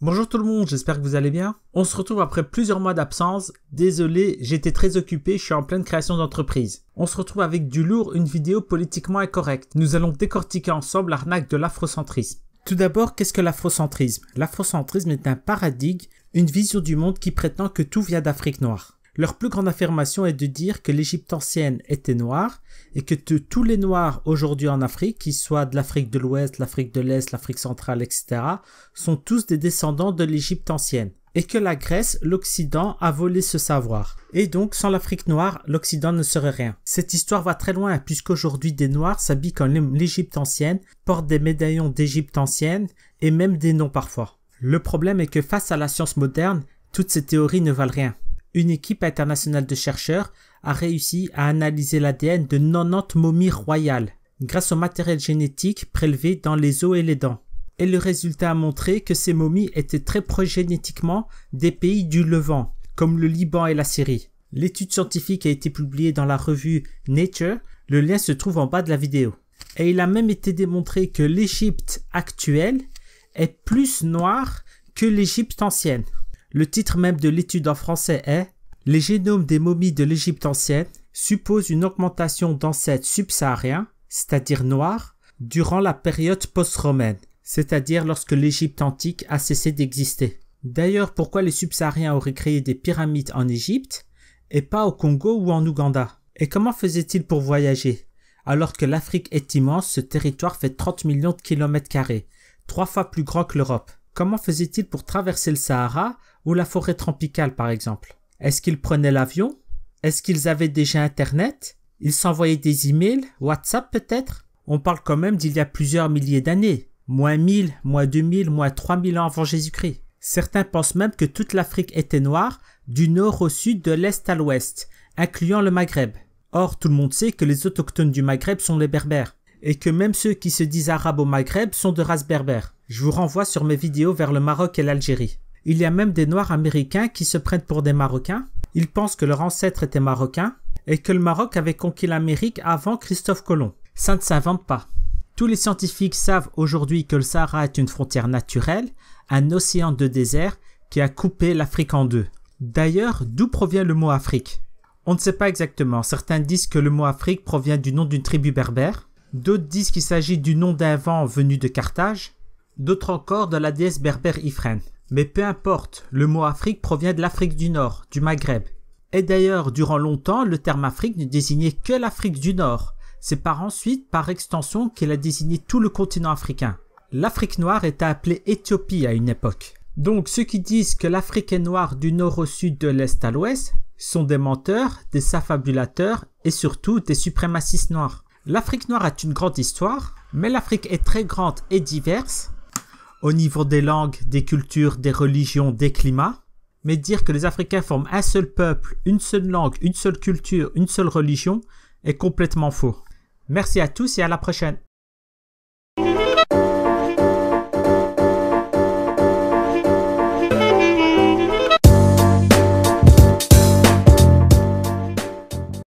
Bonjour tout le monde, j'espère que vous allez bien. On se retrouve après plusieurs mois d'absence. Désolé, j'étais très occupé, je suis en pleine création d'entreprise. On se retrouve avec du lourd, une vidéo politiquement incorrecte. Nous allons décortiquer ensemble l'arnaque de l'afrocentrisme. Tout d'abord, qu'est-ce que l'afrocentrisme? L'afrocentrisme est un paradigme, une vision du monde qui prétend que tout vient d'Afrique noire. Leur plus grande affirmation est de dire que l'Égypte ancienne était noire et que tous les noirs aujourd'hui en Afrique, qu'ils soient de l'Afrique de l'Ouest, l'Afrique de l'Est, l'Afrique centrale, etc., sont tous des descendants de l'Égypte ancienne. Et que la Grèce, l'Occident, a volé ce savoir. Et donc, sans l'Afrique noire, l'Occident ne serait rien. Cette histoire va très loin puisqu'aujourd'hui des Noirs s'habillent comme l'Égypte ancienne, portent des médaillons d'Égypte ancienne et même des noms parfois. Le problème est que face à la science moderne, toutes ces théories ne valent rien. Une équipe internationale de chercheurs a réussi à analyser l'ADN de 90 momies royales grâce au matériel génétique prélevé dans les os et les dents. Et le résultat a montré que ces momies étaient très proches génétiquement des pays du Levant, comme le Liban et la Syrie. L'étude scientifique a été publiée dans la revue Nature, le lien se trouve en bas de la vidéo. Et il a même été démontré que l'Égypte actuelle est plus noire que l'Égypte ancienne. Le titre même de l'étude en français est « Les génomes des momies de l'Égypte ancienne supposent une augmentation d'ancêtres subsahariens, c'est-à-dire noirs, durant la période post-romaine, c'est-à-dire lorsque l'Égypte antique a cessé d'exister. » D'ailleurs, pourquoi les subsahariens auraient créé des pyramides en Égypte et pas au Congo ou en Ouganda? Et comment faisaient-ils pour voyager? Alors que l'Afrique est immense, ce territoire fait 30 millions de kilomètres carrés, 3 fois plus grand que l'Europe. Comment faisaient-ils pour traverser le Sahara ou la forêt tropicale par exemple? Est-ce qu'ils prenaient l'avion? Est-ce qu'ils avaient déjà Internet? Ils s'envoyaient des emails? WhatsApp peut-être? On parle quand même d'il y a plusieurs milliers d'années. Moins 1000, moins 2000, moins 3000 ans avant Jésus-Christ. Certains pensent même que toute l'Afrique était noire, du nord au sud, de l'est à l'ouest, incluant le Maghreb. Or, tout le monde sait que les autochtones du Maghreb sont les Berbères, et que même ceux qui se disent arabes au Maghreb sont de race berbère. Je vous renvoie sur mes vidéos vers le Maroc et l'Algérie. Il y a même des Noirs américains qui se prennent pour des Marocains. Ils pensent que leur ancêtre était marocain et que le Maroc avait conquis l'Amérique avant Christophe Colomb. Ça ne s'invente pas. Tous les scientifiques savent aujourd'hui que le Sahara est une frontière naturelle, un océan de désert qui a coupé l'Afrique en deux. D'ailleurs, d'où provient le mot Afrique? On ne sait pas exactement. Certains disent que le mot Afrique provient du nom d'une tribu berbère. D'autres disent qu'il s'agit du nom d'un vent venu de Carthage. D'autres encore de la déesse berbère Ifrane. Mais peu importe, le mot Afrique provient de l'Afrique du Nord, du Maghreb. Et d'ailleurs, durant longtemps, le terme Afrique ne désignait que l'Afrique du Nord. C'est ensuite, par extension, qu'il a désigné tout le continent africain. L'Afrique noire était appelée Éthiopie à une époque. Donc ceux qui disent que l'Afrique est noire du nord au sud, de l'est à l'ouest, sont des menteurs, des affabulateurs et surtout des suprémacistes noirs. L'Afrique noire a une grande histoire, mais l'Afrique est très grande et diverse, au niveau des langues, des cultures, des religions, des climats. Mais dire que les Africains forment un seul peuple, une seule langue, une seule culture, une seule religion est complètement faux. Merci à tous et à la prochaine.